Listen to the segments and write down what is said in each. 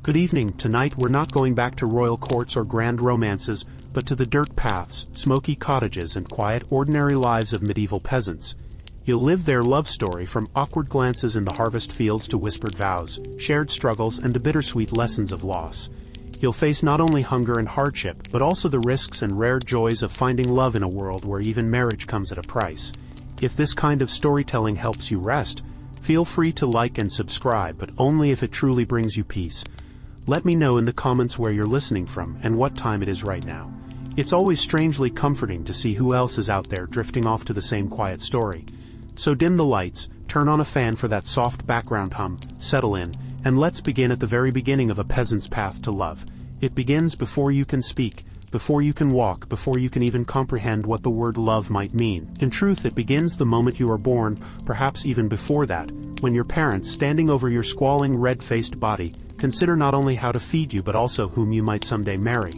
Good evening. Tonight we're not going back to royal courts or grand romances, but to the dirt paths, smoky cottages and quiet, ordinary lives of medieval peasants. You'll live their love story from awkward glances in the harvest fields to whispered vows, shared struggles and the bittersweet lessons of loss. You'll face not only hunger and hardship, but also the risks and rare joys of finding love in a world where even marriage comes at a price. If this kind of storytelling helps you rest, feel free to like and subscribe, but only if it truly brings you peace. Let me know in the comments where you're listening from and what time it is right now. It's always strangely comforting to see who else is out there drifting off to the same quiet story. So dim the lights, turn on a fan for that soft background hum, settle in, and let's begin at the very beginning of a peasant's path to love. It begins before you can speak, before you can walk, before you can even comprehend what the word love might mean. In truth, it begins the moment you are born, perhaps even before that, when your parents, standing over your squalling red-faced body, consider not only how to feed you but also whom you might someday marry.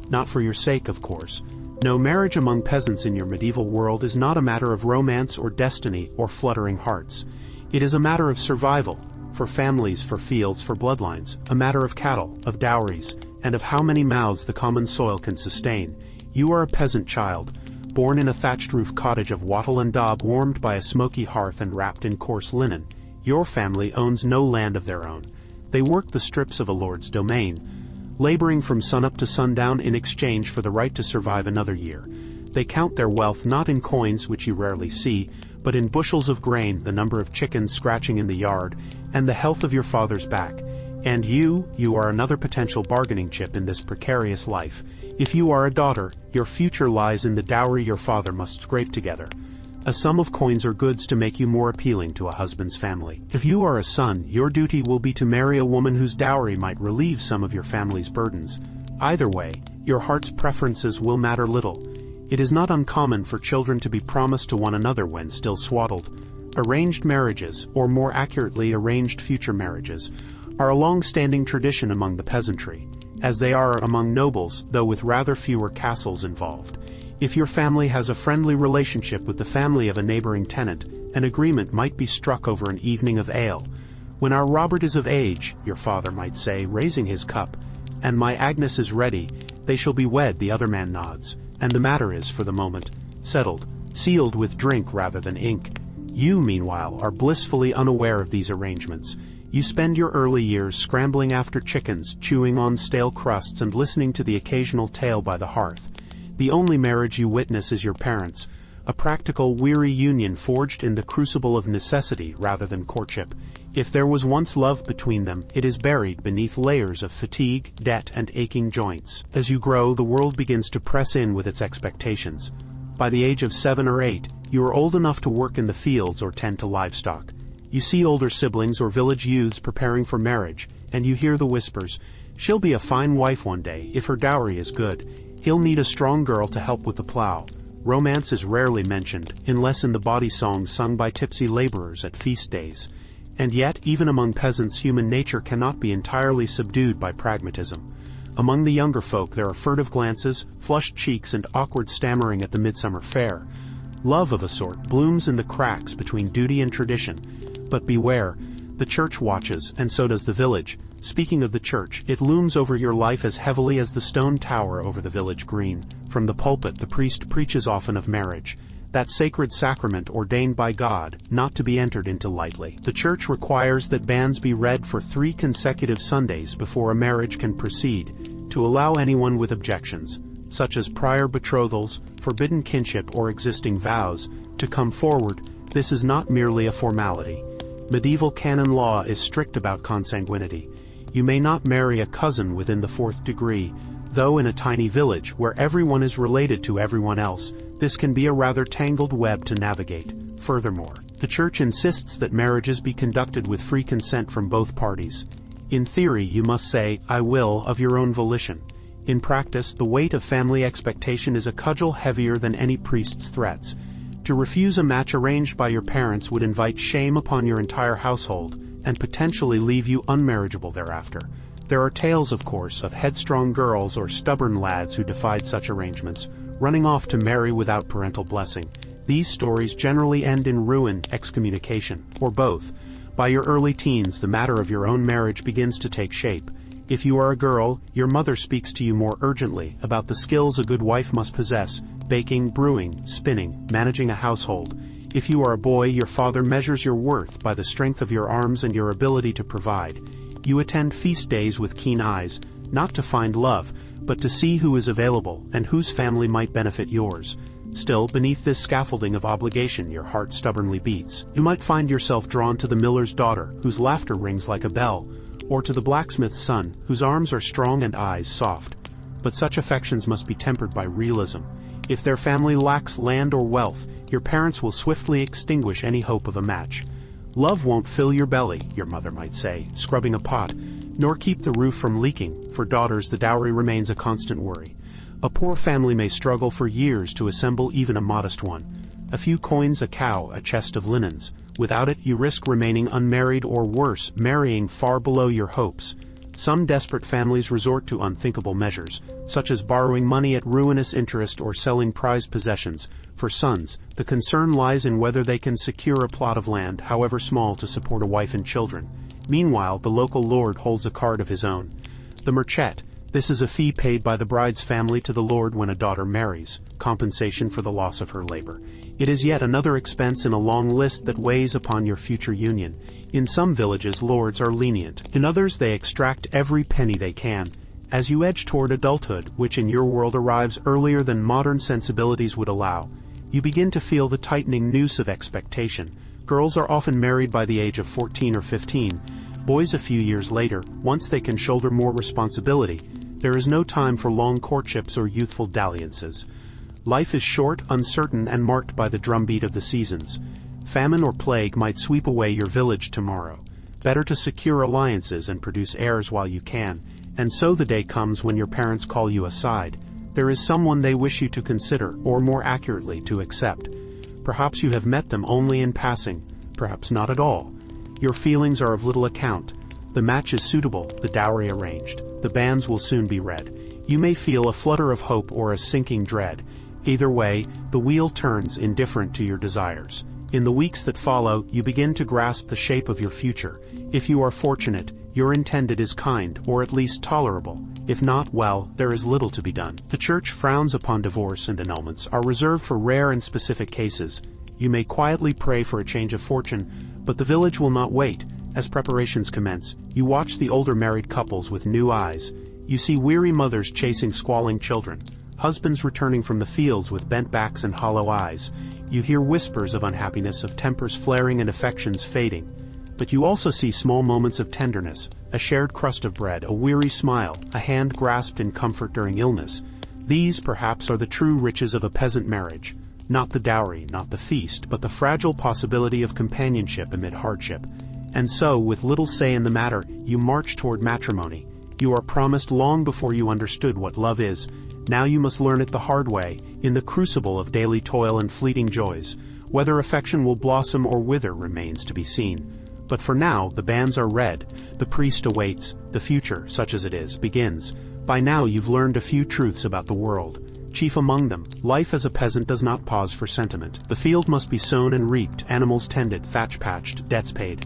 Not for your sake, of course. No, marriage among peasants in your medieval world is not a matter of romance or destiny or fluttering hearts. It is a matter of survival, for families, for fields, for bloodlines, a matter of cattle, of dowries, and of how many mouths the common soil can sustain. You are a peasant child, born in a thatched-roof cottage of wattle and daub, warmed by a smoky hearth and wrapped in coarse linen. Your family owns no land of their own. They work the strips of a lord's domain, laboring from sunup to sundown in exchange for the right to survive another year. They count their wealth not in coins, which you rarely see, but in bushels of grain, the number of chickens scratching in the yard, and the health of your father's back. And you are another potential bargaining chip in this precarious life. If you are a daughter, your future lies in the dowry your father must scrape together. A sum of coins or goods to make you more appealing to a husband's family. If you are a son, your duty will be to marry a woman whose dowry might relieve some of your family's burdens. Either way, your heart's preferences will matter little. It is not uncommon for children to be promised to one another when still swaddled. Arranged marriages, or more accurately arranged future marriages, are a long-standing tradition among the peasantry, as they are among nobles, though with rather fewer castles involved. If your family has a friendly relationship with the family of a neighboring tenant, an agreement might be struck over an evening of ale. When our Robert is of age, your father might say, raising his cup, and my Agnes is ready, they shall be wed, the other man nods, and the matter is, for the moment, settled, sealed with drink rather than ink. You, meanwhile, are blissfully unaware of these arrangements. You spend your early years scrambling after chickens, chewing on stale crusts and listening to the occasional tale by the hearth. The only marriage you witness is your parents', a practical, weary union forged in the crucible of necessity rather than courtship. If there was once love between them, it is buried beneath layers of fatigue, debt, and aching joints. As you grow, the world begins to press in with its expectations. By the age of 7 or 8, you are old enough to work in the fields or tend to livestock. You see older siblings or village youths preparing for marriage, and you hear the whispers, "She'll be a fine wife one day, if her dowry is good. He'll need a strong girl to help with the plow." Romance is rarely mentioned, unless in the bawdy songs sung by tipsy laborers at feast days. And yet, even among peasants, human nature cannot be entirely subdued by pragmatism. Among the younger folk there are furtive glances, flushed cheeks, and awkward stammering at the midsummer fair. Love of a sort blooms in the cracks between duty and tradition. But beware, the church watches, and so does the village. Speaking of the church, it looms over your life as heavily as the stone tower over the village green. From the pulpit the priest preaches often of marriage, that sacred sacrament ordained by God, not to be entered into lightly. The church requires that banns be read for 3 consecutive Sundays before a marriage can proceed, to allow anyone with objections, such as prior betrothals, forbidden kinship or existing vows, to come forward. This is not merely a formality. Medieval canon law is strict about consanguinity. You may not marry a cousin within the 4th degree, though in a tiny village where everyone is related to everyone else, this can be a rather tangled web to navigate. Furthermore, the church insists that marriages be conducted with free consent from both parties. In theory, you must say, "I will," of your own volition. In practice, the weight of family expectation is a cudgel heavier than any priest's threats. To refuse a match arranged by your parents would invite shame upon your entire household, and potentially leave you unmarriageable thereafter. There are tales, of course, of headstrong girls or stubborn lads who defied such arrangements, running off to marry without parental blessing. These stories generally end in ruin, excommunication, or both. By your early teens, the matter of your own marriage begins to take shape. If you are a girl, your mother speaks to you more urgently about the skills a good wife must possess: baking, brewing, spinning, managing a household. If you are a boy, your father measures your worth by the strength of your arms and your ability to provide. You attend feast days with keen eyes, not to find love, but to see who is available and whose family might benefit yours. Still, beneath this scaffolding of obligation, your heart stubbornly beats. You might find yourself drawn to the miller's daughter, whose laughter rings like a bell, or to the blacksmith's son, whose arms are strong and eyes soft. But such affections must be tempered by realism. If their family lacks land or wealth, your parents will swiftly extinguish any hope of a match. Love won't fill your belly, your mother might say, scrubbing a pot, nor keep the roof from leaking. For daughters, the dowry remains a constant worry. A poor family may struggle for years to assemble even a modest one. A few coins, a cow, a chest of linens. Without it, you risk remaining unmarried or worse, marrying far below your hopes. Some desperate families resort to unthinkable measures, such as borrowing money at ruinous interest or selling prized possessions. For sons, the concern lies in whether they can secure a plot of land, however small, to support a wife and children. Meanwhile, the local lord holds a card of his own. The merchet. This is a fee paid by the bride's family to the lord when a daughter marries, compensation for the loss of her labor. It is yet another expense in a long list that weighs upon your future union. In some villages, lords are lenient. In others, they extract every penny they can. As you edge toward adulthood, which in your world arrives earlier than modern sensibilities would allow, you begin to feel the tightening noose of expectation. Girls are often married by the age of 14 or 15, boys a few years later, once they can shoulder more responsibility. There is no time for long courtships or youthful dalliances. Life is short, uncertain, and marked by the drumbeat of the seasons. Famine or plague might sweep away your village tomorrow. Better to secure alliances and produce heirs while you can. And so the day comes when your parents call you aside. There is someone they wish you to consider, or more accurately, to accept. Perhaps you have met them only in passing, perhaps not at all. Your feelings are of little account. The match is suitable, the dowry arranged. The banns will soon be read. You may feel a flutter of hope or a sinking dread. Either way, the wheel turns, indifferent to your desires. In the weeks that follow, you begin to grasp the shape of your future. If you are fortunate, your intended is kind, or at least tolerable. If not, well, there is little to be done. The church frowns upon divorce, and annulments are reserved for rare and specific cases. You may quietly pray for a change of fortune, but the village will not wait. As preparations commence, you watch the older married couples with new eyes. You see weary mothers chasing squalling children, husbands returning from the fields with bent backs and hollow eyes. You hear whispers of unhappiness, of tempers flaring and affections fading. But you also see small moments of tenderness, a shared crust of bread, a weary smile, a hand grasped in comfort during illness. These, perhaps, are the true riches of a peasant marriage. Not the dowry, not the feast, but the fragile possibility of companionship amid hardship. And so, with little say in the matter, you march toward matrimony. You are promised long before you understood what love is. Now you must learn it the hard way, in the crucible of daily toil and fleeting joys. Whether affection will blossom or wither remains to be seen. But for now, the banns are read, the priest awaits, the future, such as it is, begins. By now you've learned a few truths about the world. Chief among them, life as a peasant does not pause for sentiment. The field must be sown and reaped, animals tended, thatch patched, debts paid.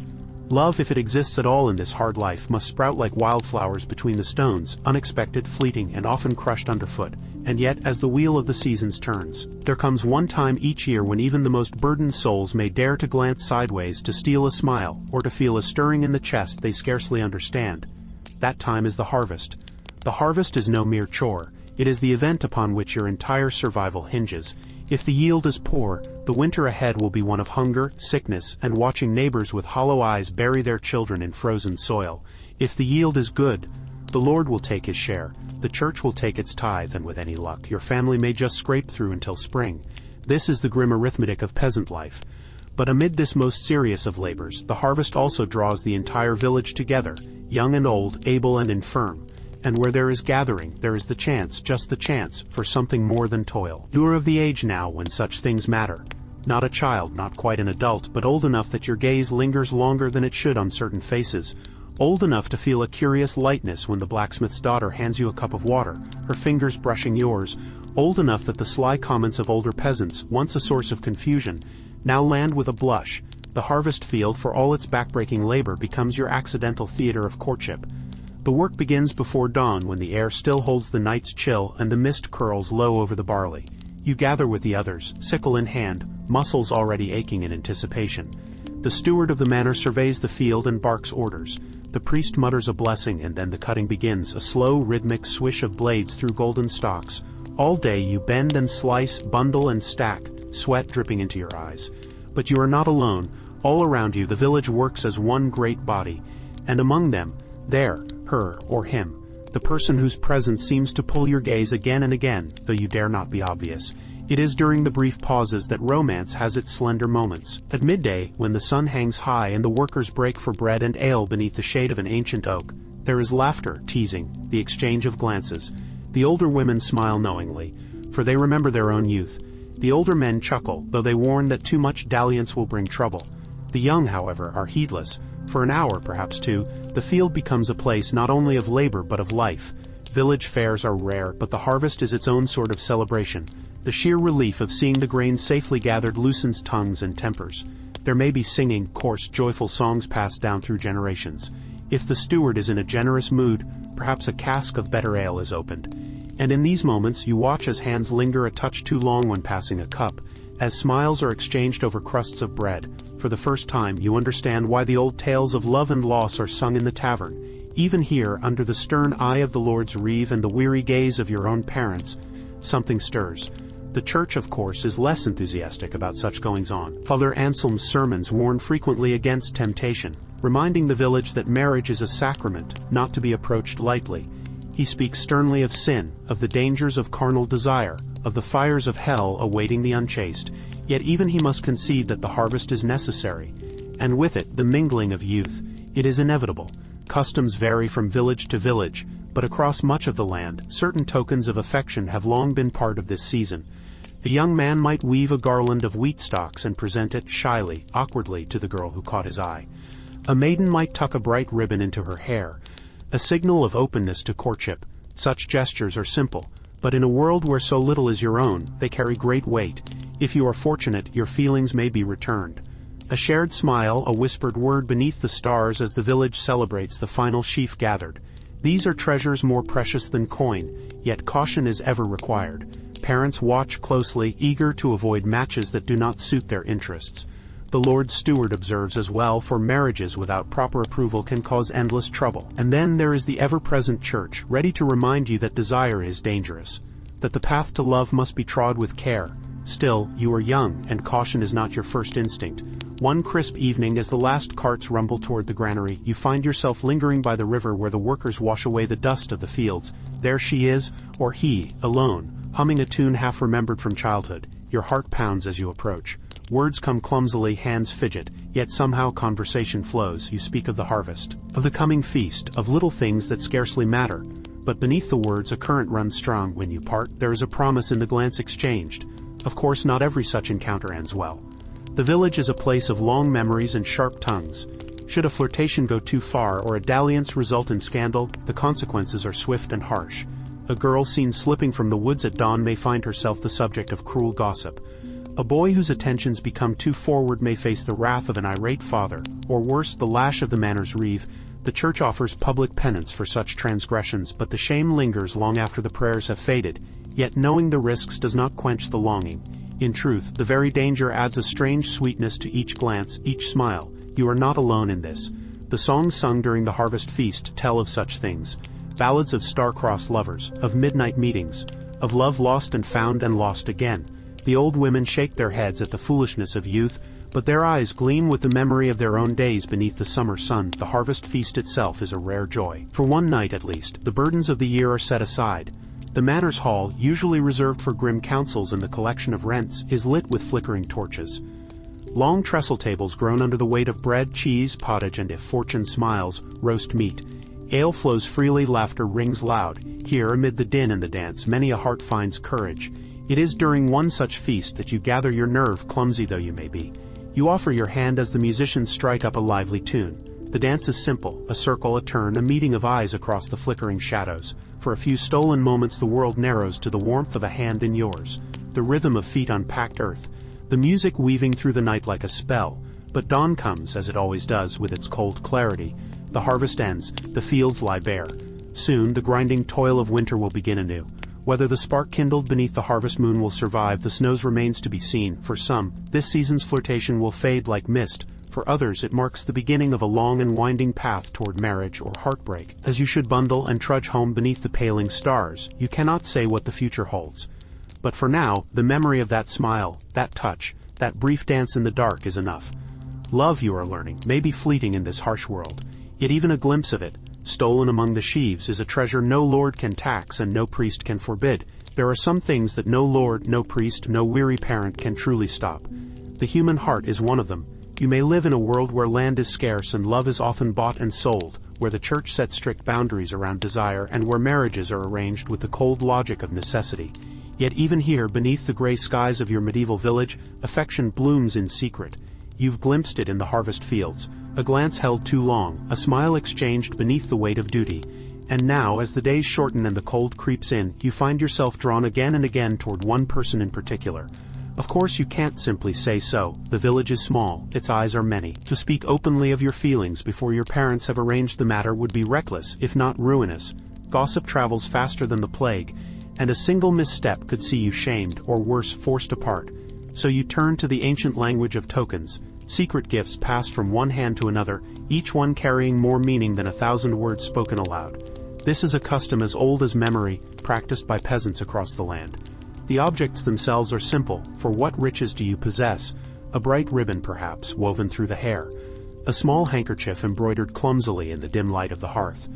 Love, if it exists at all in this hard life, must sprout like wildflowers between the stones, unexpected, fleeting, and often crushed underfoot. And yet, as the wheel of the seasons turns, there comes one time each year when even the most burdened souls may dare to glance sideways, to steal a smile, or to feel a stirring in the chest they scarcely understand. That time is the harvest. The harvest is no mere chore. It is the event upon which your entire survival hinges. If the yield is poor, the winter ahead will be one of hunger, sickness, and watching neighbors with hollow eyes bury their children in frozen soil. If the yield is good, the Lord will take his share, the church will take its tithe, and with any luck, your family may just scrape through until spring. This is the grim arithmetic of peasant life. But amid this most serious of labors, the harvest also draws the entire village together, young and old, able and infirm. And where there is gathering, there is the chance, just the chance, for something more than toil. You are of the age now when such things matter. Not a child, not quite an adult, but old enough that your gaze lingers longer than it should on certain faces. Old enough to feel a curious lightness when the blacksmith's daughter hands you a cup of water, her fingers brushing yours. Old enough that the sly comments of older peasants, once a source of confusion, now land with a blush. The harvest field, for all its backbreaking labor, becomes your accidental theater of courtship. The work begins before dawn when the air still holds the night's chill and the mist curls low over the barley. You gather with the others, sickle in hand, muscles already aching in anticipation. The steward of the manor surveys the field and barks orders. The priest mutters a blessing and then the cutting begins, a slow rhythmic swish of blades through golden stalks. All day you bend and slice, bundle and stack, sweat dripping into your eyes. But you are not alone. All around you the village works as one great body. And among them, there, her or him, the person whose presence seems to pull your gaze again and again, though you dare not be obvious. It is during the brief pauses that romance has its slender moments. At midday, when the sun hangs high and the workers break for bread and ale beneath the shade of an ancient oak, there is laughter, teasing, the exchange of glances. The older women smile knowingly, for they remember their own youth. The older men chuckle, though they warn that too much dalliance will bring trouble. The young, however, are heedless. For an hour, perhaps two, the field becomes a place not only of labor but of life. Village fairs are rare, but the harvest is its own sort of celebration. The sheer relief of seeing the grain safely gathered loosens tongues and tempers. There may be singing, coarse, joyful songs passed down through generations. If the steward is in a generous mood, perhaps a cask of better ale is opened. And in these moments you watch as hands linger a touch too long when passing a cup, as smiles are exchanged over crusts of bread. For the first time you understand why the old tales of love and loss are sung in the tavern. Even here, under the stern eye of the Lord's reeve and the weary gaze of your own parents, something stirs. The church, of course, is less enthusiastic about such goings-on. Father Anselm's sermons warn frequently against temptation, reminding the village that marriage is a sacrament, not to be approached lightly. He speaks sternly of sin, of the dangers of carnal desire, of the fires of hell awaiting the unchaste, yet even he must concede that the harvest is necessary, and with it the mingling of youth. It is inevitable. Customs vary from village to village, but across much of the land, certain tokens of affection have long been part of this season. A young man might weave a garland of wheat stalks and present it shyly, awkwardly, to the girl who caught his eye. A maiden might tuck a bright ribbon into her hair, a signal of openness to courtship. Such gestures are simple, but in a world where so little is your own, they carry great weight. If you are fortunate, your feelings may be returned. A shared smile, a whispered word beneath the stars as the village celebrates the final sheaf gathered. These are treasures more precious than coin, yet caution is ever required. Parents watch closely, eager to avoid matches that do not suit their interests. The Lord's steward observes as well, for marriages without proper approval can cause endless trouble. And then there is the ever-present church, ready to remind you that desire is dangerous, that the path to love must be trod with care. Still, you are young, and caution is not your first instinct. One crisp evening, as the last carts rumble toward the granary, you find yourself lingering by the river where the workers wash away the dust of the fields. There she is, or he, alone, humming a tune half remembered from childhood. Your heart pounds as you approach. Words come clumsily, hands fidget, yet somehow conversation flows. You speak of the harvest, of the coming feast, of little things that scarcely matter. But beneath the words a current runs strong. When you part, there is a promise in the glance exchanged. Of course, not every such encounter ends well. The village is a place of long memories and sharp tongues. Should a flirtation go too far or a dalliance result in scandal, the consequences are swift and harsh. A girl seen slipping from the woods at dawn may find herself the subject of cruel gossip. A boy whose attentions become too forward may face the wrath of an irate father, or worse, the lash of the manor's reeve. The church offers public penance for such transgressions, but the shame lingers long after the prayers have faded. Yet knowing the risks does not quench the longing. In truth, the very danger adds a strange sweetness to each glance, each smile. You are not alone in this. The songs sung during the harvest feast tell of such things. Ballads of star-crossed lovers, of midnight meetings, of love lost and found and lost again. The old women shake their heads at the foolishness of youth, but their eyes gleam with the memory of their own days beneath the summer sun. The harvest feast itself is a rare joy. For one night at least, the burdens of the year are set aside. The manor's hall, usually reserved for grim councils and the collection of rents, is lit with flickering torches. Long trestle tables groan under the weight of bread, cheese, pottage, and, if fortune smiles, roast meat. Ale flows freely, laughter rings loud. Here, amid the din and the dance, many a heart finds courage. It is during one such feast that you gather your nerve, clumsy though you may be. You offer your hand as the musicians strike up a lively tune. The dance is simple, a circle, a turn, a meeting of eyes across the flickering shadows. For a few stolen moments the world narrows to the warmth of a hand in yours, the rhythm of feet on packed earth, the music weaving through the night like a spell. But dawn comes, as it always does, with its cold clarity. The harvest ends, the fields lie bare. Soon, the grinding toil of winter will begin anew. Whether the spark kindled beneath the harvest moon will survive the snows remains to be seen. For some, this season's flirtation will fade like mist. For others, it marks the beginning of a long and winding path toward marriage or heartbreak. As you should bundle and trudge home beneath the paling stars, you cannot say what the future holds. But for now, the memory of that smile, that touch, that brief dance in the dark is enough. Love, you are learning, may be fleeting in this harsh world. Yet even a glimpse of it, stolen among the sheaves, is a treasure no lord can tax and no priest can forbid. There are some things that no lord, no priest, no weary parent can truly stop. The human heart is one of them. You may live in a world where land is scarce and love is often bought and sold, where the church sets strict boundaries around desire and where marriages are arranged with the cold logic of necessity. Yet even here, beneath the gray skies of your medieval village, affection blooms in secret. You've glimpsed it in the harvest fields, a glance held too long, a smile exchanged beneath the weight of duty. And now, as the days shorten and the cold creeps in, you find yourself drawn again and again toward one person in particular. Of course you can't simply say so. The village is small, its eyes are many. To speak openly of your feelings before your parents have arranged the matter would be reckless, if not ruinous. Gossip travels faster than the plague, and a single misstep could see you shamed, or worse, forced apart. So you turn to the ancient language of tokens, secret gifts passed from one hand to another, each one carrying more meaning than 1,000 words spoken aloud. This is a custom as old as memory, practiced by peasants across the land. The objects themselves are simple. For what riches do you possess? A bright ribbon, perhaps, woven through the hair. A small handkerchief embroidered clumsily in the dim light of the hearth.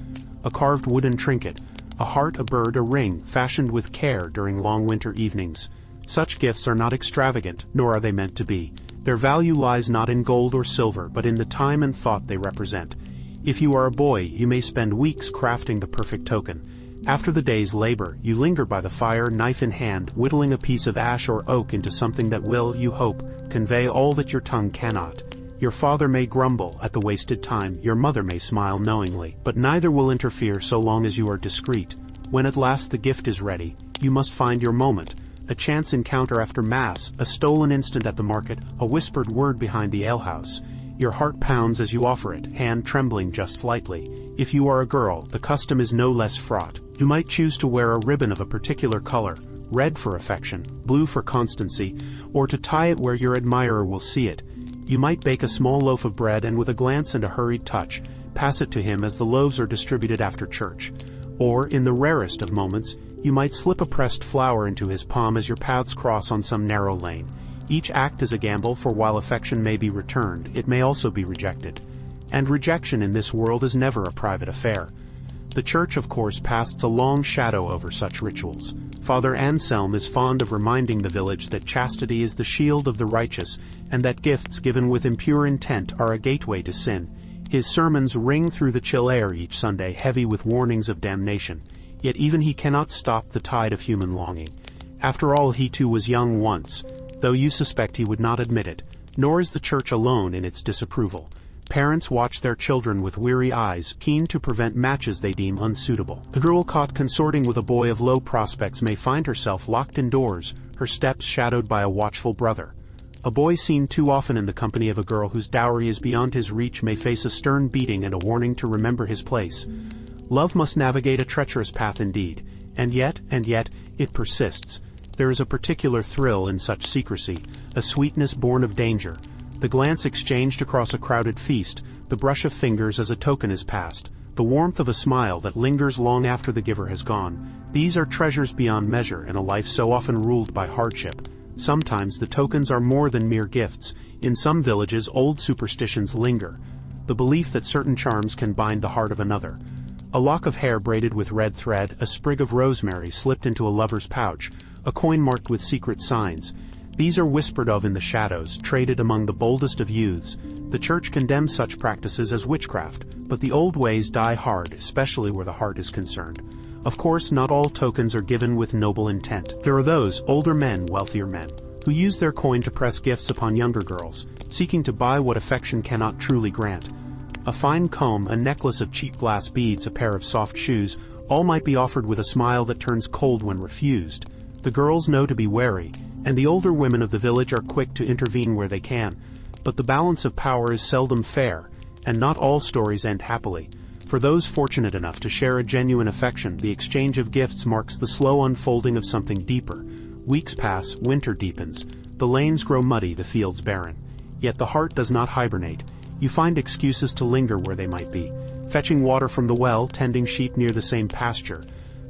A carved wooden trinket. A heart, a bird, a ring, fashioned with care during long winter evenings. Such gifts are not extravagant, nor are they meant to be. Their value lies not in gold or silver, but in the time and thought they represent. If you are a boy, you may spend weeks crafting the perfect token. After the day's labor, you linger by the fire, knife in hand, whittling a piece of ash or oak into something that will, you hope, convey all that your tongue cannot. Your father may grumble at the wasted time, your mother may smile knowingly, but neither will interfere so long as you are discreet. When at last the gift is ready, you must find your moment. A chance encounter after Mass, a stolen instant at the market, a whispered word behind the alehouse. Your heart pounds as you offer it, hand trembling just slightly. If you are a girl, the custom is no less fraught. You might choose to wear a ribbon of a particular color, red for affection, blue for constancy, or to tie it where your admirer will see it. You might bake a small loaf of bread and with a glance and a hurried touch, pass it to him as the loaves are distributed after church. Or, in the rarest of moments, you might slip a pressed flower into his palm as your paths cross on some narrow lane. Each act is a gamble, for while affection may be returned, it may also be rejected. And rejection in this world is never a private affair. The church, of course, casts a long shadow over such rituals. Father Anselm is fond of reminding the village that chastity is the shield of the righteous, and that gifts given with impure intent are a gateway to sin. His sermons ring through the chill air each Sunday, heavy with warnings of damnation. Yet even he cannot stop the tide of human longing. After all, he too was young once, though you suspect he would not admit it. Nor is the church alone in its disapproval. Parents watch their children with weary eyes, keen to prevent matches they deem unsuitable. A girl caught consorting with a boy of low prospects may find herself locked indoors, her steps shadowed by a watchful brother. A boy seen too often in the company of a girl whose dowry is beyond his reach may face a stern beating and a warning to remember his place. Love must navigate a treacherous path indeed, and yet, it persists. There is a particular thrill in such secrecy, a sweetness born of danger. The glance exchanged across a crowded feast, the brush of fingers as a token is passed, the warmth of a smile that lingers long after the giver has gone. These are treasures beyond measure in a life so often ruled by hardship. Sometimes the tokens are more than mere gifts. In some villages, old superstitions linger. The belief that certain charms can bind the heart of another. A lock of hair braided with red thread, a sprig of rosemary slipped into a lover's pouch, a coin marked with secret signs. These are whispered of in the shadows, traded among the boldest of youths. The church condemns such practices as witchcraft, but the old ways die hard, especially where the heart is concerned. Of course, not all tokens are given with noble intent. There are those, older men, wealthier men, who use their coin to press gifts upon younger girls, seeking to buy what affection cannot truly grant. A fine comb, a necklace of cheap glass beads, a pair of soft shoes, all might be offered with a smile that turns cold when refused. The girls know to be wary, and the older women of the village are quick to intervene where they can. But the balance of power is seldom fair, And not all stories end happily. For those fortunate enough to share a genuine affection, the exchange of gifts marks the slow unfolding of something deeper. Weeks pass, winter deepens. The lanes grow muddy, the fields barren. Yet the heart does not hibernate. You find excuses to linger where they might be. Fetching water from the well, tending sheep near the same pasture.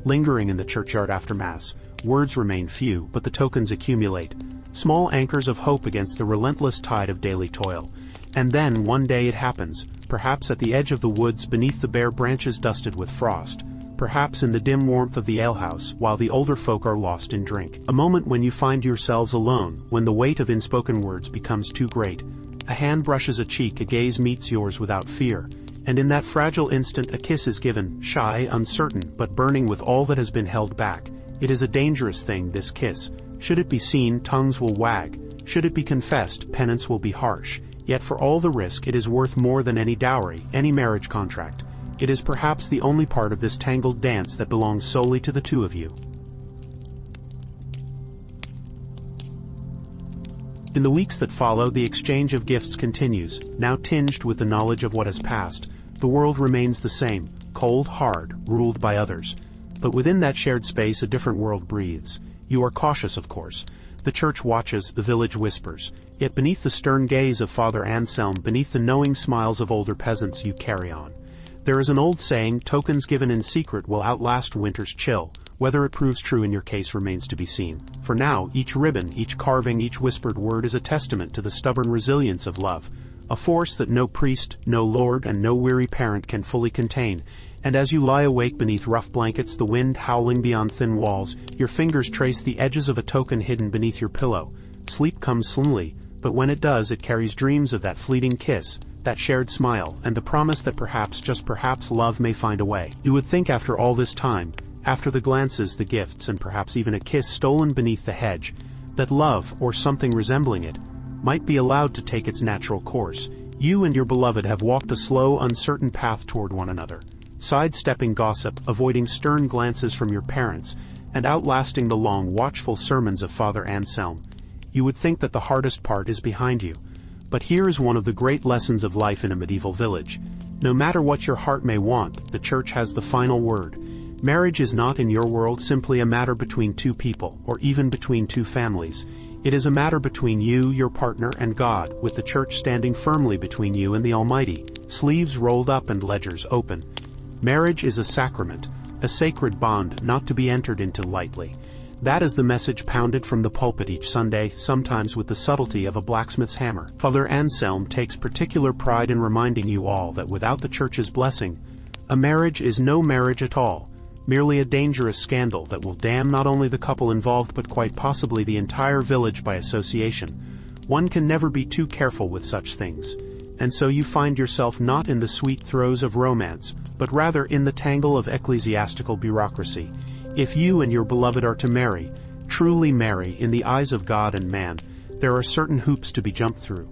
Lingering in the churchyard after Mass. Words remain few, but the tokens accumulate. Small anchors of hope against the relentless tide of daily toil. And then, one day it happens, perhaps at the edge of the woods beneath the bare branches dusted with frost, perhaps in the dim warmth of the alehouse while the older folk are lost in drink. A moment when you find yourselves alone, when the weight of unspoken words becomes too great. A hand brushes a cheek, a gaze meets yours without fear, and in that fragile instant a kiss is given, shy, uncertain, but burning with all that has been held back. It is a dangerous thing, this kiss. Should it be seen, tongues will wag. Should it be confessed, penance will be harsh. Yet for all the risk, it is worth more than any dowry, any marriage contract. It is perhaps the only part of this tangled dance that belongs solely to the two of you. In the weeks that follow, the exchange of gifts continues, now tinged with the knowledge of what has passed. The world remains the same, cold, hard, ruled by others. But within that shared space a different world breathes. You are cautious, of course. The church watches, the village whispers. Yet beneath the stern gaze of Father Anselm, beneath the knowing smiles of older peasants, you carry on. There is an old saying, tokens given in secret will outlast winter's chill. Whether it proves true in your case remains to be seen. For now, each ribbon, each carving, each whispered word is a testament to the stubborn resilience of love. A force that no priest, no lord, and no weary parent can fully contain. And as you lie awake beneath rough blankets, the wind howling beyond thin walls, your fingers trace the edges of a token hidden beneath your pillow. Sleep comes slowly, but when it does, it carries dreams of that fleeting kiss, that shared smile, and the promise that perhaps, just perhaps, love may find a way. You would think after all this time, after the glances, the gifts, and perhaps even a kiss stolen beneath the hedge, that love, or something resembling it, might be allowed to take its natural course. You and your beloved have walked a slow, uncertain path toward one another, sidestepping gossip, avoiding stern glances from your parents, and outlasting the long, watchful sermons of Father Anselm. You would think that the hardest part is behind you. But here is one of the great lessons of life in a medieval village. No matter what your heart may want, the church has the final word. Marriage is not in your world simply a matter between two people, or even between two families. It is a matter between you, your partner, and God, with the church standing firmly between you and the Almighty, sleeves rolled up and ledgers open. Marriage is a sacrament, a sacred bond not to be entered into lightly. That is the message pounded from the pulpit each Sunday, sometimes with the subtlety of a blacksmith's hammer. Father Anselm takes particular pride in reminding you all that without the church's blessing, a marriage is no marriage at all, merely a dangerous scandal that will damn not only the couple involved but quite possibly the entire village by association. One can never be too careful with such things. And so you find yourself not in the sweet throes of romance, but rather in the tangle of ecclesiastical bureaucracy. If you and your beloved are to marry, truly marry, in the eyes of God and man, there are certain hoops to be jumped through.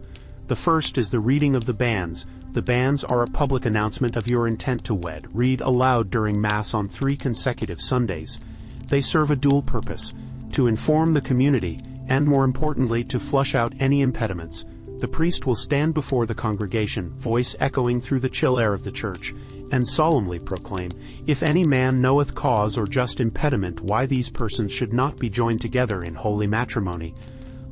The first is the reading of the banns. The banns are a public announcement of your intent to wed, read aloud during Mass on 3 consecutive Sundays. They serve a dual purpose, to inform the community, and more importantly, to flush out any impediments. The priest will stand before the congregation, voice echoing through the chill air of the church, and solemnly proclaim, "If any man knoweth cause or just impediment why these persons should not be joined together in holy matrimony,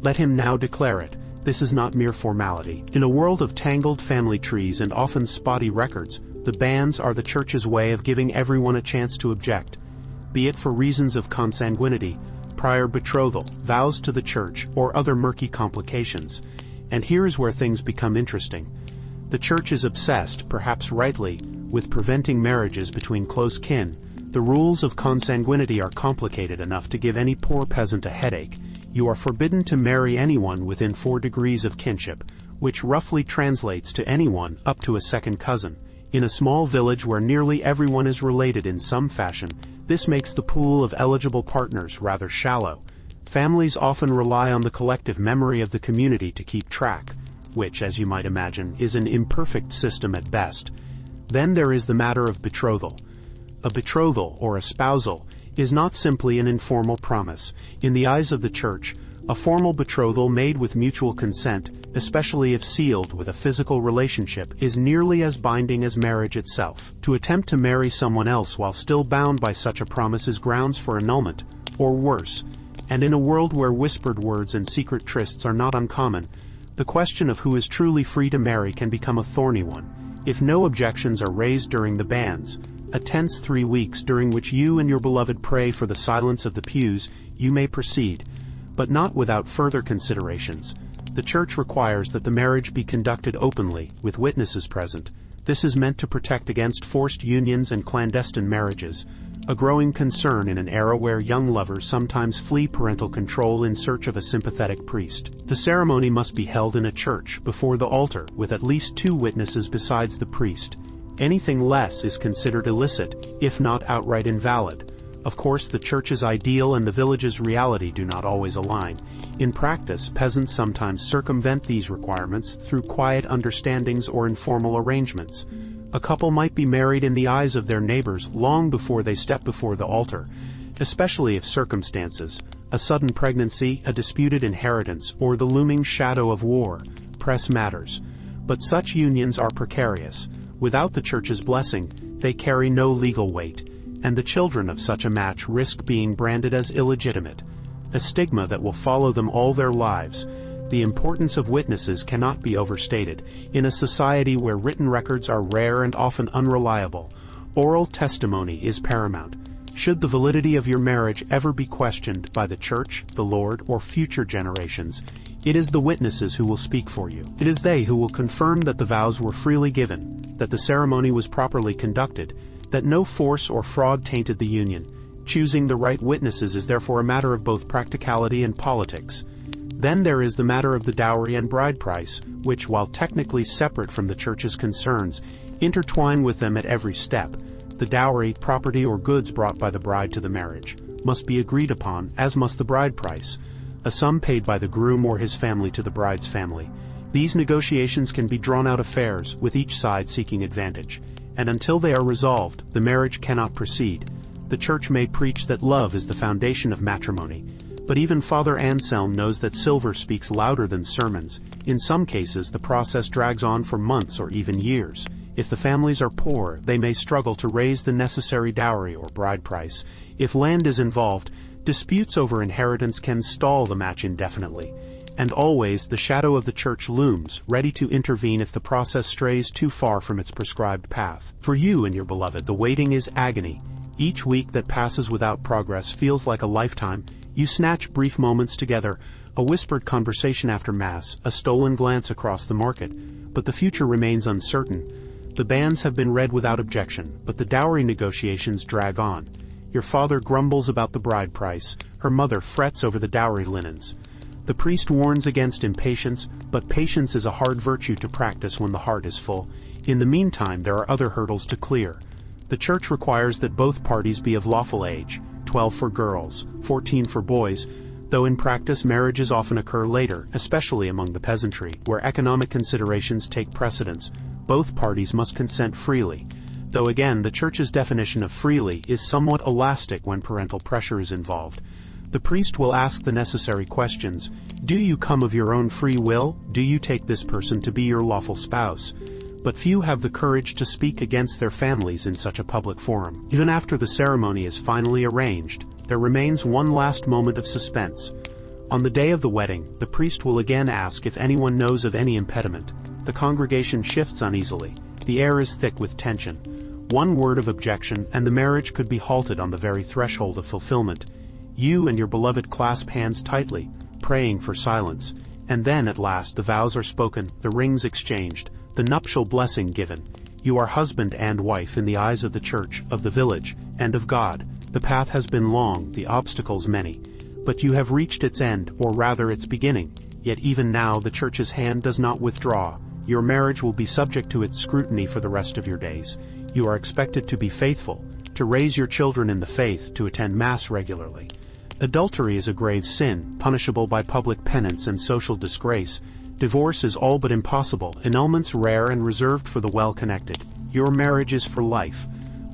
let him now declare it." This is not mere formality. In a world of tangled family trees and often spotty records, the banns are the church's way of giving everyone a chance to object, be it for reasons of consanguinity, prior betrothal, vows to the church, or other murky complications. And here is where things become interesting. The church is obsessed, perhaps rightly, with preventing marriages between close kin. The rules of consanguinity are complicated enough to give any poor peasant a headache. You are forbidden to marry anyone within 4 degrees of kinship, which roughly translates to anyone up to a second cousin. In a small village where nearly everyone is related in some fashion, this makes the pool of eligible partners rather shallow. Families often rely on the collective memory of the community to keep track, which, as you might imagine, is an imperfect system at best. Then there is the matter of betrothal. A betrothal, or espousal, is not simply an informal promise. In the eyes of the church, A formal betrothal made with mutual consent, especially if sealed with a physical relationship, is nearly as binding as marriage itself. To attempt to marry someone else while still bound by such a promise is grounds for annulment, or worse, and in a world where whispered words and secret trysts are not uncommon, the question of who is truly free to marry can become a thorny one. If no objections are raised during the banns, a tense 3 weeks during which you and your beloved pray for the silence of the pews, you may proceed, but not without further considerations. The Church requires that the marriage be conducted openly, with witnesses present. This is meant to protect against forced unions and clandestine marriages, a growing concern in an era where young lovers sometimes flee parental control in search of a sympathetic priest. The ceremony must be held in a church, before the altar, with at least 2 witnesses besides the priest. Anything less is considered illicit, if not outright invalid. Of course, the church's ideal and the village's reality do not always align. In practice, peasants sometimes circumvent these requirements through quiet understandings or informal arrangements. A couple might be married in the eyes of their neighbors long before they step before the altar, especially if circumstances, a sudden pregnancy, a disputed inheritance, or the looming shadow of war, press matters. But such unions are precarious. Without the Church's blessing, they carry no legal weight, and the children of such a match risk being branded as illegitimate, a stigma that will follow them all their lives. The importance of witnesses cannot be overstated. In a society where written records are rare and often unreliable, oral testimony is paramount. Should the validity of your marriage ever be questioned by the Church, the Lord, or future generations, it is the witnesses who will speak for you. It is they who will confirm that the vows were freely given, that the ceremony was properly conducted, that no force or fraud tainted the union. Choosing the right witnesses is therefore a matter of both practicality and politics. Then there is the matter of the dowry and bride price, which, while technically separate from the Church's concerns, intertwine with them at every step. The dowry, property or goods brought by the bride to the marriage, must be agreed upon, as must the bride price, a sum paid by the groom or his family to the bride's family. These negotiations can be drawn-out affairs, with each side seeking advantage, and until they are resolved, the marriage cannot proceed. The Church may preach that love is the foundation of matrimony, but even Father Anselm knows that silver speaks louder than sermons. In some cases, the process drags on for months or even years. If the families are poor, they may struggle to raise the necessary dowry or bride price. If land is involved, disputes over inheritance can stall the match indefinitely. And always, the shadow of the Church looms, ready to intervene if the process strays too far from its prescribed path. For you and your beloved, the waiting is agony. Each week that passes without progress feels like a lifetime. You snatch brief moments together, a whispered conversation after Mass, a stolen glance across the market, but the future remains uncertain. The banns have been read without objection, but the dowry negotiations drag on. Your father grumbles about the bride price, her mother frets over the dowry linens. The priest warns against impatience, but patience is a hard virtue to practice when the heart is full. In the meantime, there are other hurdles to clear. The Church requires that both parties be of lawful age, 12 for girls, 14 for boys, though in practice marriages often occur later, especially among the peasantry, where economic considerations take precedence. Both parties must consent freely, though again the Church's definition of freely is somewhat elastic when parental pressure is involved. The priest will ask the necessary questions. Do you come of your own free will? Do you take this person to be your lawful spouse? But few have the courage to speak against their families in such a public forum. Even after the ceremony is finally arranged, there remains one last moment of suspense. On the day of the wedding, the priest will again ask if anyone knows of any impediment. The congregation shifts uneasily. The air is thick with tension. One word of objection, and the marriage could be halted on the very threshold of fulfillment. You and your beloved clasp hands tightly, praying for silence. And then, at last, the vows are spoken, the rings exchanged, the nuptial blessing given. You are husband and wife in the eyes of the Church, of the village, and of God. The path has been long, the obstacles many. But you have reached its end, or rather its beginning. Yet even now the Church's hand does not withdraw. Your marriage will be subject to its scrutiny for the rest of your days. You are expected to be faithful, to raise your children in the faith, to attend Mass regularly. Adultery is a grave sin, punishable by public penance and social disgrace. Divorce is all but impossible, annulments rare and reserved for the well-connected. Your marriage is for life.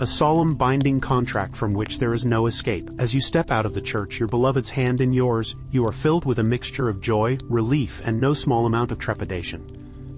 a solemn binding contract from which there is no escape. As you step out of the church, your beloved's hand in yours, you are filled with a mixture of joy, relief, and no small amount of trepidation.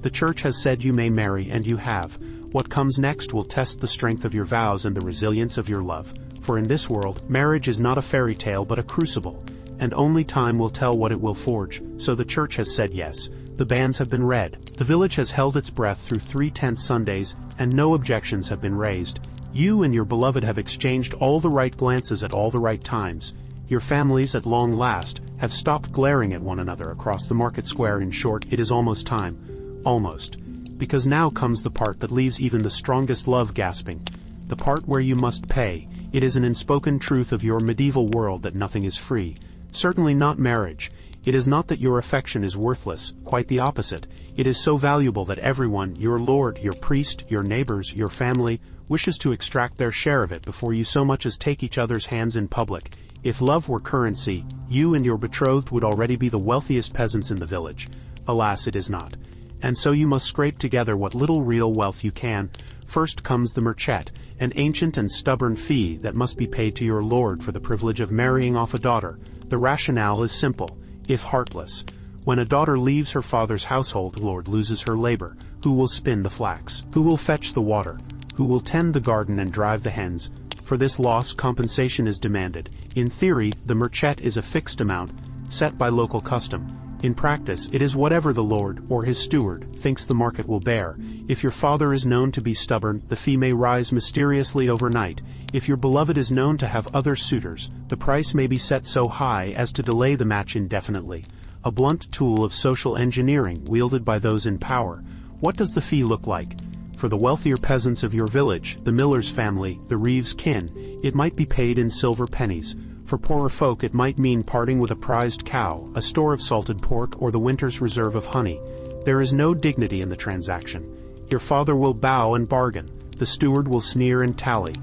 The church has said you may marry, and you have. What comes next will test the strength of your vows and the resilience of your love. For in this world, marriage is not a fairy tale but a crucible, and only time will tell what it will forge. So the church has said yes. The banns have been read. The village has held its breath through 3 tenth Sundays, and no objections have been raised. You and your beloved have exchanged all the right glances at all the right times. Your families, at long last, have stopped glaring at one another across the market square. In short, it is almost time. Almost. Because now comes the part that leaves even the strongest love gasping. The part where you must pay. It is an unspoken truth of your medieval world that nothing is free. Certainly not marriage. It is not that your affection is worthless, quite the opposite. It is so valuable that everyone, your lord, your priest, your neighbors, your family, wishes to extract their share of it before you so much as take each other's hands in public. If love were currency, you and your betrothed would already be the wealthiest peasants in the village. Alas, it is not. And so you must scrape together what little real wealth you can. First comes the merchet, an ancient and stubborn fee that must be paid to your lord for the privilege of marrying off a daughter. The rationale is simple, if heartless. When a daughter leaves her father's household, the lord loses her labor. Who will spin the flax? Who will fetch the water? Who will tend the garden and drive the hens? For this loss, compensation is demanded. In theory, the merchet is a fixed amount, set by local custom. In practice, it is whatever the lord, or his steward, thinks the market will bear. If your father is known to be stubborn, the fee may rise mysteriously overnight. If your beloved is known to have other suitors, the price may be set so high as to delay the match indefinitely. A blunt tool of social engineering wielded by those in power. What does the fee look like? For the wealthier peasants of your village, the miller's family, the reeve's kin, it might be paid in silver pennies. For poorer folk it might mean parting with a prized cow, a store of salted pork, or the winter's reserve of honey. There is no dignity in the transaction. Your father will bow and bargain, the steward will sneer and tally,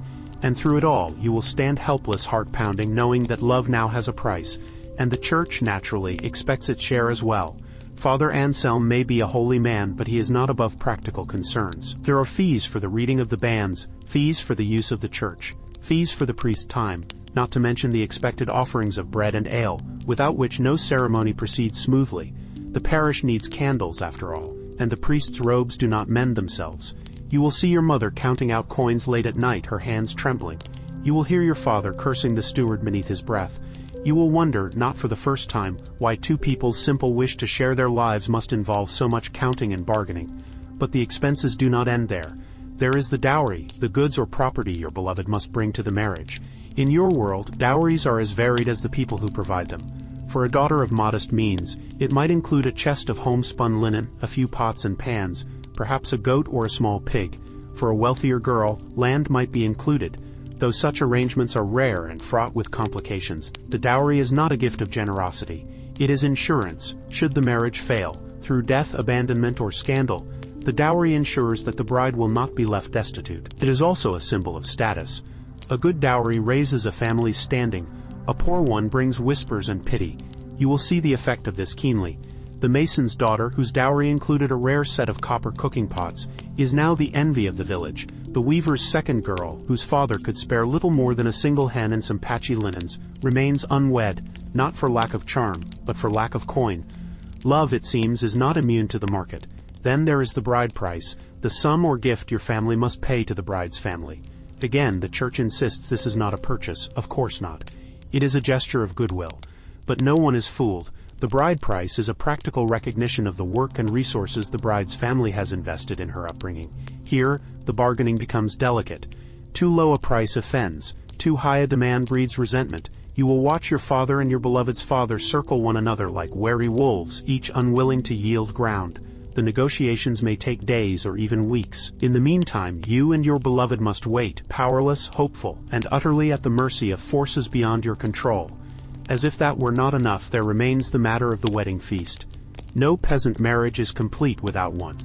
and through it all you will stand helpless, heart-pounding, knowing that love now has a price, and the church, naturally, expects its share as well. Father Anselm may be a holy man, but he is not above practical concerns. There are fees for the reading of the banns, fees for the use of the church, fees for the priest's time, not to mention the expected offerings of bread and ale, without which no ceremony proceeds smoothly. The parish needs candles, after all, and the priest's robes do not mend themselves. You will see your mother counting out coins late at night, her hands trembling. You will hear your father cursing the steward beneath his breath. You will wonder, not for the first time, why two people's simple wish to share their lives must involve so much counting and bargaining. But the expenses do not end there. There is the dowry, the goods or property your beloved must bring to the marriage. In your world, dowries are as varied as the people who provide them. For a daughter of modest means, it might include a chest of homespun linen, a few pots and pans, perhaps a goat or a small pig. For a wealthier girl, land might be included. Though such arrangements are rare and fraught with complications, the dowry is not a gift of generosity. It is insurance, should the marriage fail, through death, abandonment, or scandal. The dowry ensures that the bride will not be left destitute. It is also a symbol of status. A good dowry raises a family's standing. A poor one brings whispers and pity. You will see the effect of this keenly. The mason's daughter, whose dowry included a rare set of copper cooking pots, is now the envy of the village. The weaver's second girl, whose father could spare little more than a single hen and some patchy linens, remains unwed, not for lack of charm, but for lack of coin. Love, it seems, is not immune to the market. Then there is the bride price, the sum or gift your family must pay to the bride's family. Again, the church insists this is not a purchase, of course not. It is a gesture of goodwill. But no one is fooled. The bride price is a practical recognition of the work and resources the bride's family has invested in her upbringing. Here, the bargaining becomes delicate. Too low a price offends. Too high a demand breeds resentment. You will watch your father and your beloved's father circle one another like wary wolves, each unwilling to yield ground. The negotiations may take days or even weeks. In the meantime, you and your beloved must wait, powerless, hopeful, and utterly at the mercy of forces beyond your control. As if that were not enough, there remains the matter of the wedding feast. No peasant marriage is complete without one.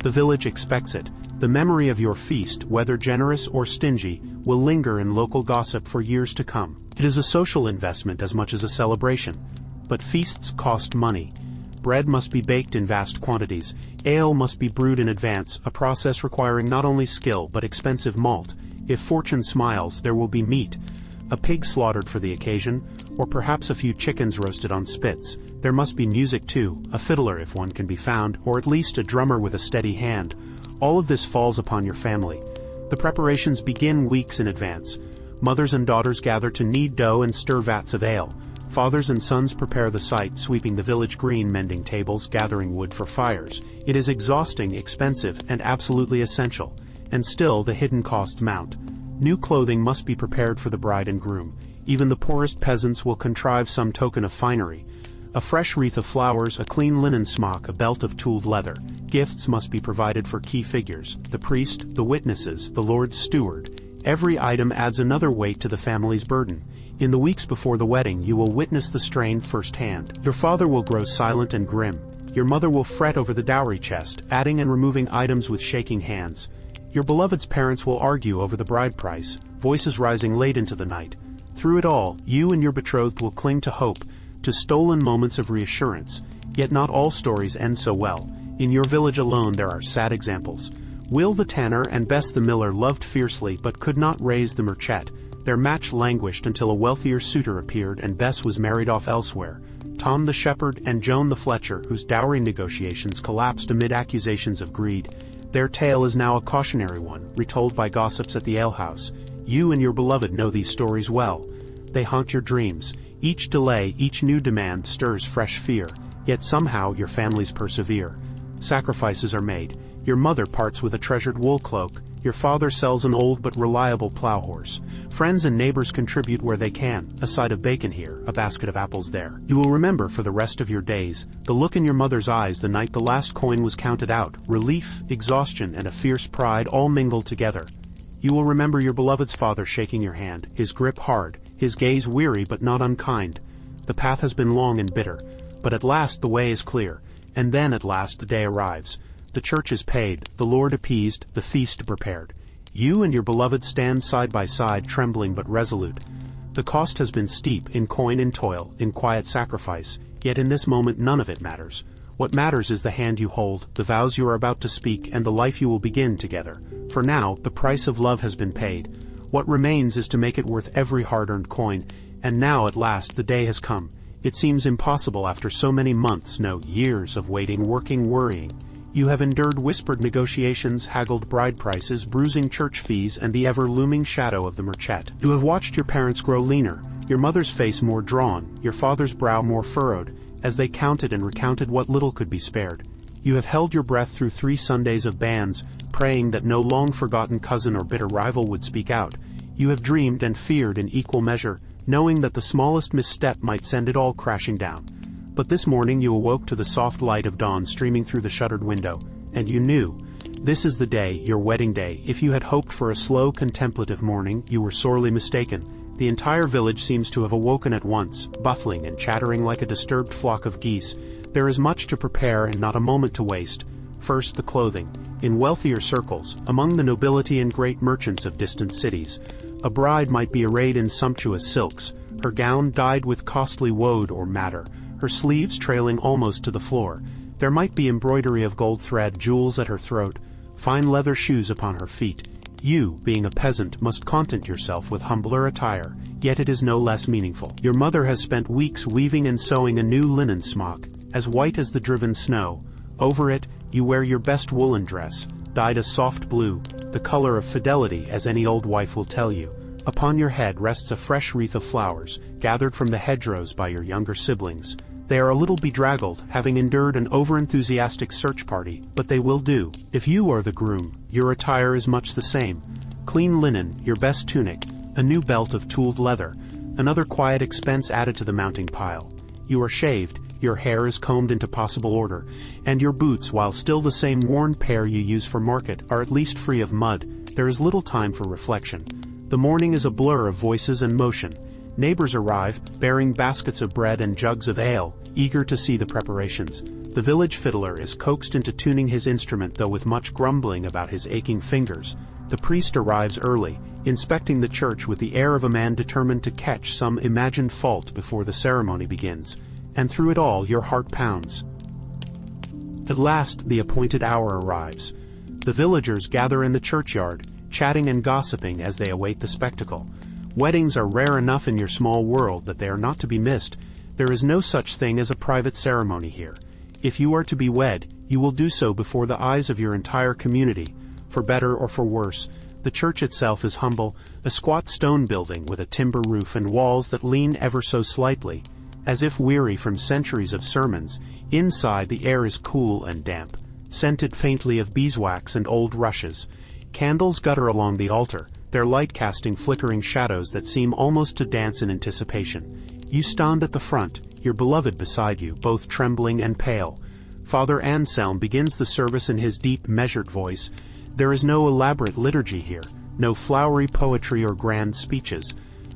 The village expects it. The memory of your feast, whether generous or stingy, will linger in local gossip for years to come. It is a social investment as much as a celebration. But feasts cost money. Bread must be baked in vast quantities. Ale must be brewed in advance, a process requiring not only skill but expensive malt. If fortune smiles, there will be meat, a pig slaughtered for the occasion, or perhaps a few chickens roasted on spits. There must be music too, a fiddler if one can be found, or at least a drummer with a steady hand. All of this falls upon your family. The preparations begin weeks in advance. Mothers and daughters gather to knead dough and stir vats of ale. Fathers and sons prepare the site, sweeping the village green, mending tables, gathering wood for fires. It is exhausting, expensive, and absolutely essential. And still the hidden costs mount. New clothing must be prepared for the bride and groom. Even the poorest peasants will contrive some token of finery. A fresh wreath of flowers, a clean linen smock, a belt of tooled leather. Gifts must be provided for key figures, the priest, the witnesses, the Lord's steward. Every item adds another weight to the family's burden. In the weeks before the wedding, you will witness the strain firsthand. Your father will grow silent and grim. Your mother will fret over the dowry chest, adding and removing items with shaking hands. Your beloved's parents will argue over the bride price, voices rising late into the night. Through it all, you and your betrothed will cling to hope, to stolen moments of reassurance. Yet not all stories end so well. In your village alone there are sad examples. Will the tanner and Bess the miller loved fiercely but could not raise the merchette. Their match languished until a wealthier suitor appeared and Bess was married off elsewhere. Tom the shepherd and Joan the fletcher, whose dowry negotiations collapsed amid accusations of greed. Their tale is now a cautionary one, retold by gossips at the alehouse. You and your beloved know these stories well. They haunt your dreams. Each delay, each new demand stirs fresh fear. Yet somehow your families persevere. Sacrifices are made. Your mother parts with a treasured wool cloak. Your father sells an old but reliable plow horse. Friends and neighbors contribute where they can, a side of bacon here, a basket of apples there. You will remember for the rest of your days the look in your mother's eyes the night the last coin was counted out. Relief, exhaustion, and a fierce pride all mingled together. You will remember your beloved's father shaking your hand, his grip hard, his gaze weary but not unkind. The path has been long and bitter, but at last the way is clear, and then at last the day arrives. The church is paid, the Lord appeased, the feast prepared. You and your beloved stand side by side, trembling but resolute. The cost has been steep, in coin and toil, in quiet sacrifice, yet in this moment none of it matters. What matters is the hand you hold, the vows you are about to speak, and the life you will begin together. For now, the price of love has been paid. What remains is to make it worth every hard-earned coin, and now at last the day has come. It seems impossible after so many months, no, years of waiting, working, worrying. You have endured whispered negotiations, haggled bride prices, bruising church fees, and the ever-looming shadow of the merchette. You have watched your parents grow leaner, your mother's face more drawn, your father's brow more furrowed, as they counted and recounted what little could be spared. You have held your breath through 3 Sundays of banns, praying that no long-forgotten cousin or bitter rival would speak out. You have dreamed and feared in equal measure, knowing that the smallest misstep might send it all crashing down. But this morning you awoke to the soft light of dawn streaming through the shuttered window, and you knew. This is the day, your wedding day. If you had hoped for a slow, contemplative morning, you were sorely mistaken. The entire village seems to have awoken at once, buffling and chattering like a disturbed flock of geese. There is much to prepare and not a moment to waste. First, the clothing. In wealthier circles, among the nobility and great merchants of distant cities, a bride might be arrayed in sumptuous silks, her gown dyed with costly woad or madder, her sleeves trailing almost to the floor. There might be embroidery of gold thread, jewels at her throat, fine leather shoes upon her feet. You, being a peasant, must content yourself with humbler attire, yet it is no less meaningful. Your mother has spent weeks weaving and sewing a new linen smock, as white as the driven snow. Over it, you wear your best woolen dress, dyed a soft blue, the color of fidelity, as any old wife will tell you. Upon your head rests a fresh wreath of flowers, gathered from the hedgerows by your younger siblings. They are a little bedraggled, having endured an over-enthusiastic search party, but they will do. If you are the groom, your attire is much the same. Clean linen, your best tunic, a new belt of tooled leather, another quiet expense added to the mounting pile. You are shaved, your hair is combed into possible order, and your boots, while still the same worn pair you use for market, are at least free of mud. There is little time for reflection. The morning is a blur of voices and motion. Neighbors arrive, bearing baskets of bread and jugs of ale, eager to see the preparations. The village fiddler is coaxed into tuning his instrument, though with much grumbling about his aching fingers. The priest arrives early, inspecting the church with the air of a man determined to catch some imagined fault before the ceremony begins. And through it all your heart pounds. At last the appointed hour arrives. The villagers gather in the churchyard. chatting and gossiping as they await the spectacle. Weddings are rare enough in your small world that they are not to be missed. There is no such thing as a private ceremony here. If you are to be wed, you will do so before the eyes of your entire community. For better or for worse, the church itself is humble, a squat stone building with a timber roof and walls that lean ever so slightly. As if weary from centuries of sermons, inside the air is cool and damp, scented faintly of beeswax and old rushes. Candles gutter along the altar, their light casting flickering shadows that seem almost to dance in anticipation. You stand at the front, your beloved beside you, both trembling and pale. Father Anselm begins the service in his deep, measured voice. There is no elaborate liturgy here, no flowery poetry or grand speeches.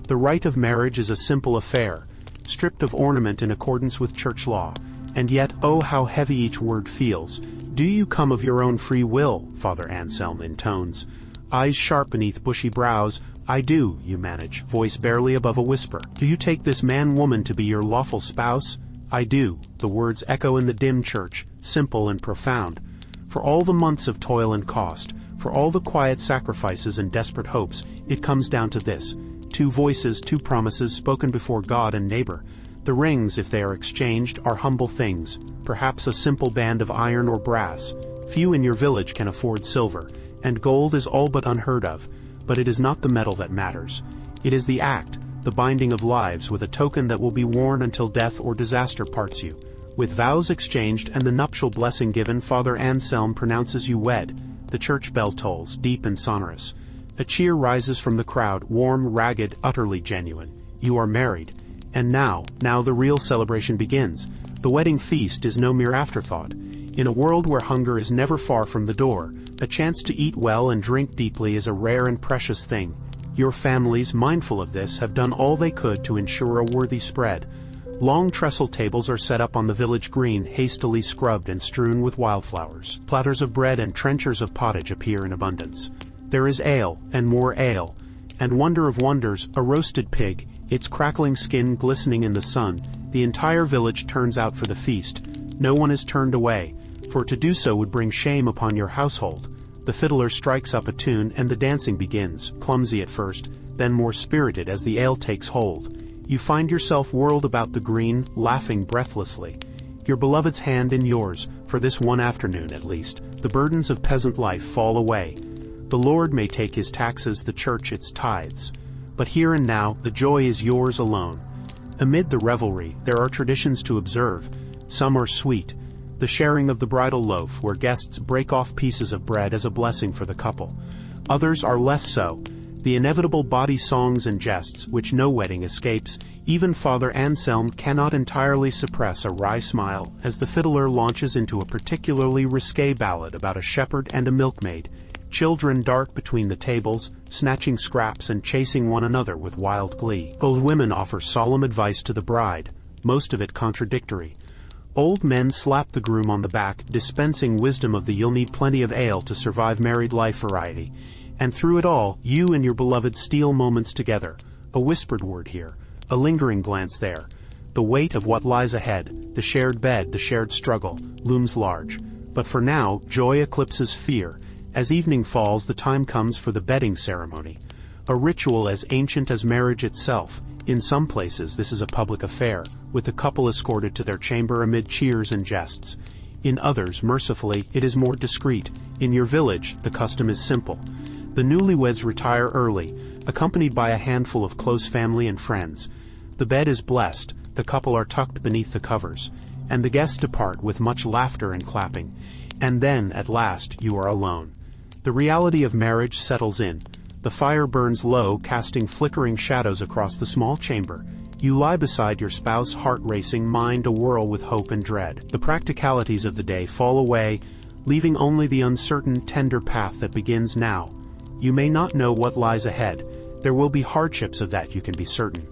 The rite of marriage is a simple affair, stripped of ornament in accordance with church law. And yet, oh how heavy each word feels. Do you come of your own free will? Father Anselm intones. Eyes sharp beneath bushy brows. I do, you manage, voice barely above a whisper. Do you take this man-woman to be your lawful spouse? I do. The words echo in the dim church, simple and profound. For all the months of toil and cost, for all the quiet sacrifices and desperate hopes, it comes down to this. Two voices, two promises spoken before God and neighbor. The rings, if they are exchanged, are humble things, perhaps a simple band of iron or brass. Few in your village can afford silver, and gold is all but unheard of. But it is not the metal that matters. It is the act, the binding of lives with a token that will be worn until death or disaster parts you. With vows exchanged and the nuptial blessing given, Father Anselm pronounces you wed. The church bell tolls, deep and sonorous. A cheer rises from the crowd, warm, ragged, utterly genuine. You are married. And now the real celebration begins. The wedding feast is no mere afterthought. In a world where hunger is never far from the door, a chance to eat well and drink deeply is a rare and precious thing. Your families, mindful of this, have done all they could to ensure a worthy spread. Long trestle tables are set up on the village green, hastily scrubbed and strewn with wildflowers. Platters of bread and trenchers of pottage appear in abundance. There is ale, and more ale. And wonder of wonders, a roasted pig, its crackling skin glistening in the sun. The entire village turns out for the feast. No one is turned away, for to do so would bring shame upon your household. The fiddler strikes up a tune and the dancing begins, clumsy at first, then more spirited as the ale takes hold. You find yourself whirled about the green, laughing breathlessly. Your beloved's hand in yours, for this one afternoon at least. The burdens of peasant life fall away. The Lord may take his taxes, the church its tithes. But here and now, the joy is yours alone. Amid the revelry, there are traditions to observe. Some are sweet. The sharing of the bridal loaf, where guests break off pieces of bread as a blessing for the couple. Others are less so. The inevitable bawdy songs and jests, which no wedding escapes. Even Father Anselm cannot entirely suppress a wry smile as the fiddler launches into a particularly risque ballad about a shepherd and a milkmaid. Children dart between the tables, snatching scraps and chasing one another with wild glee. Old women offer solemn advice to the bride, most of it contradictory. Old men slap the groom on the back, dispensing wisdom of the "you'll need plenty of ale to survive married life" variety. And through it all, you and your beloved steal moments together. A whispered word here, a lingering glance there. The weight of what lies ahead, the shared bed, the shared struggle, looms large. But for now, joy eclipses fear. As evening falls, the time comes for the bedding ceremony. A ritual as ancient as marriage itself. In some places, this is a public affair, with the couple escorted to their chamber amid cheers and jests. In others, mercifully, it is more discreet. In your village, the custom is simple. The newlyweds retire early, accompanied by a handful of close family and friends. The bed is blessed, the couple are tucked beneath the covers, and the guests depart with much laughter and clapping. And then, at last, you are alone. The reality of marriage settles in. The fire burns low, casting flickering shadows across the small chamber. You lie beside your spouse, heart racing, mind awhirl with hope and dread. The practicalities of the day fall away, leaving only the uncertain, tender path that begins now. You may not know what lies ahead. There will be hardships, of that you can be certain.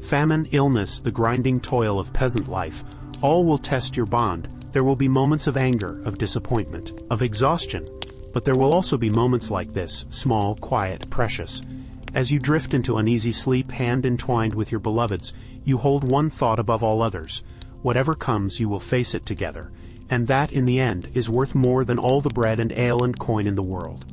Famine, illness, the grinding toil of peasant life, all will test your bond. There will be moments of anger, of disappointment, of exhaustion. But there will also be moments like this, small, quiet, precious. As you drift into uneasy sleep, hand entwined with your beloveds, you hold one thought above all others. Whatever comes, you will face it together. And that, in the end, is worth more than all the bread and ale and coin in the world.